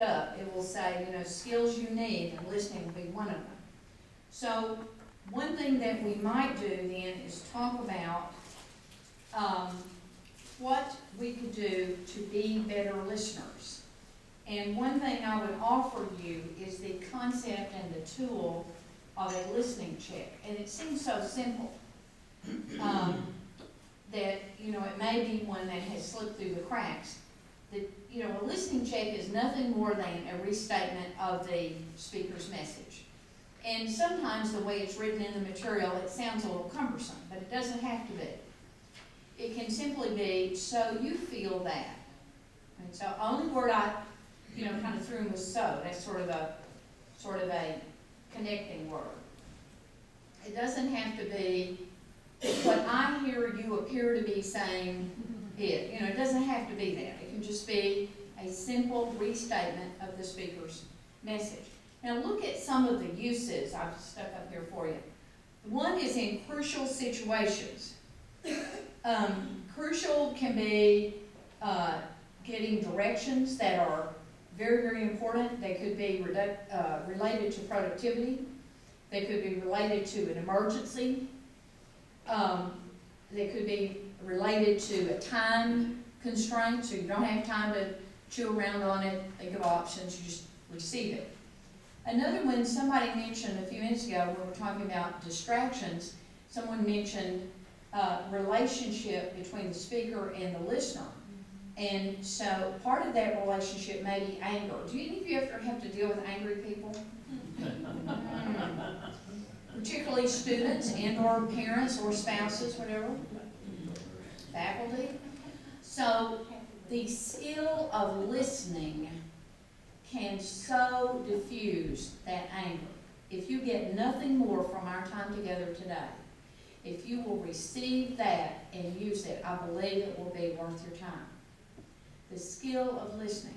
up, it will say, skills you need, and listening will be one of them. So one thing that we might do then is talk about what we could do to be better listeners. And one thing I would offer you is the concept and the tool of a listening check. And it seems so simple that, it may be one that has slipped through the cracks. A listening check is nothing more than a restatement of the speaker's message. And sometimes the way it's written in the material, it sounds a little cumbersome, but it doesn't have to be. It can simply be, so you feel that. And so the only word I, kind of threw in was so. That's sort of a connecting word. It doesn't have to be what I hear you appear to be saying it. It doesn't have to be that. It can just be a simple restatement of the speaker's message. Now look at some of the uses I've stuck up here for you. One is in crucial situations. Crucial can be getting directions that are very, very important. They could be related to productivity. They could be related to an emergency. They could be related to a time constraint, so you don't have time to chew around on it, think of options, you just receive it. Another one, somebody mentioned a few minutes ago when we were talking about distractions, someone mentioned relationship between the speaker and the listener. And so part of that relationship may be anger. Do any of you ever have to deal with angry people? Particularly students and or parents or spouses, whatever, faculty. So the skill of listening can so diffuse that anger. If you get nothing more from our time together today, if you will receive that and use it, I believe it will be worth your time. The skill of listening.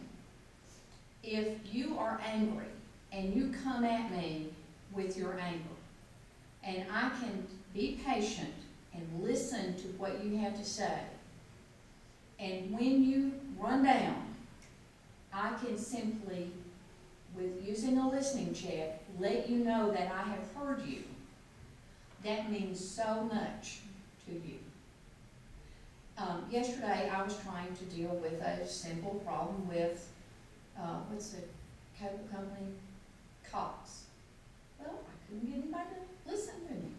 If you are angry and you come at me with your anger, and I can be patient and listen to what you have to say, and when you run down, I can simply, with using a listening check, let you know that I have heard you. That means so much to you. Yesterday, I was trying to deal with a simple problem with, what's the cable company? Cox. Well, I couldn't get anybody to listen to me,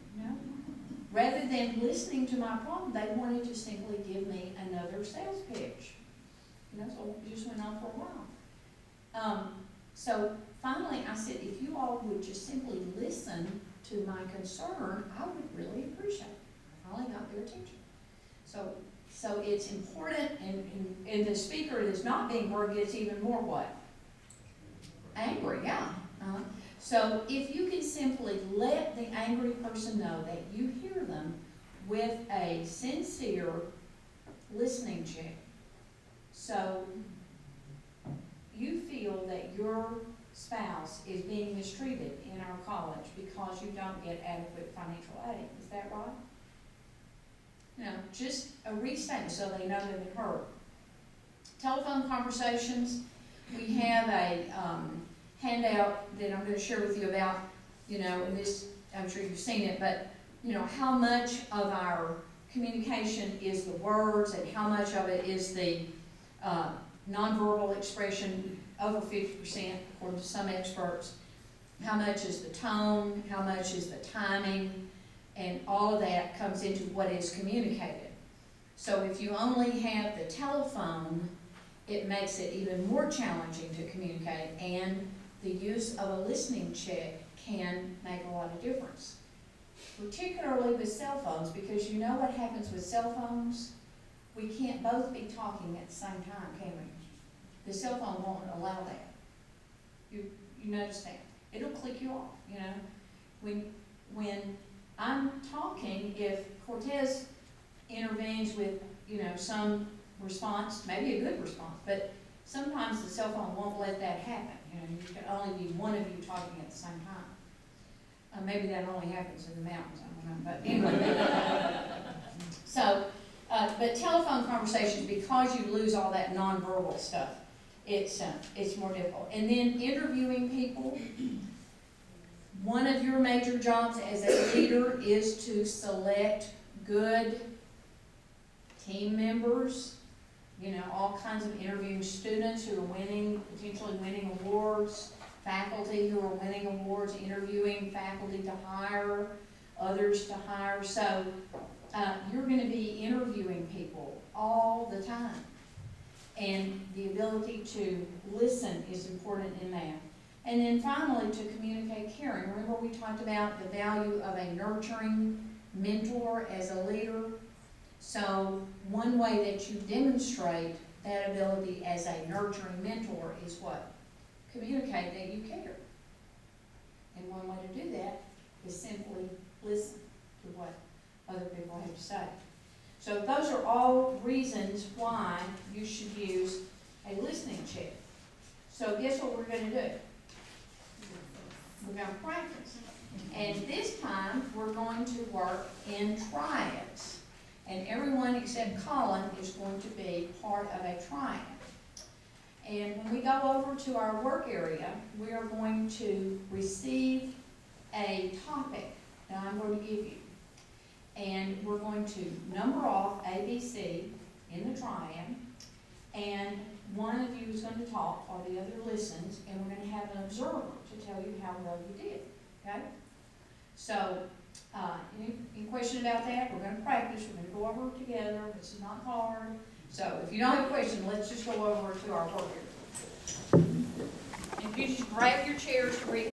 Rather than listening to my problem, they wanted to simply give me another sales pitch. So it just went on for a while. So finally I said, if you all would just simply listen to my concern, I would really appreciate it. I finally got their attention. So it's important, and the speaker that's not being heard gets even more what? Angry, yeah. So if you can simply let the angry person know that you hear them with a sincere listening check, so you feel that your spouse is being mistreated in our college because you don't get adequate financial aid. Is that right? Just a restatement so they know they've been heard. Telephone conversations. We have a handout that I'm going to share with you about, and this, I'm sure you've seen it, but, how much of our communication is the words and how much of it is the nonverbal expression, over 50%, according to some experts. How much is the tone, how much is the timing, and all of that comes into what is communicated. So if you only have the telephone, it makes it even more challenging to communicate, and the use of a listening check can make a lot of difference. Particularly with cell phones, because you know what happens with cell phones? We can't both be talking at the same time, can we? The cell phone won't allow that. You notice that. It'll click you off, When I'm talking, if Cortez intervenes with, some response, maybe a good response, but sometimes the cell phone won't let that happen. You can only be one of you talking at the same time. Maybe that only happens in the mountains, I don't know, but anyway. But telephone conversations, because you lose all that nonverbal stuff, it's more difficult. And then interviewing people. One of your major jobs as a leader is to select good team members, you know, all kinds of interviewing students who are potentially winning awards, faculty who are winning awards, interviewing faculty to hire, others to hire. So you're going to be interviewing people all the time. And the ability to listen is important in that. And then finally, to communicate caring. Remember we talked about the value of a nurturing mentor as a leader? So one way that you demonstrate that ability as a nurturing mentor is what? Communicate that you care. And one way to do that is simply listen to what other people have to say. So those are all reasons why you should use a listening check. So guess what we're going to do? We're going to practice. And this time, we're going to work in triads. And everyone except Colin is going to be part of a triad. And when we go over to our work area, we are going to receive a topic that I'm going to give you. And we're going to number off A, B, C in the triad. And one of you is going to talk while the other listens, and we're going to have an observer to tell you how well you did, okay? So, any question about that? We're going to practice. We're going to go over it together. This is not hard. So, if you don't have a question, let's just go over to our work area. If you just grab your chairs to read.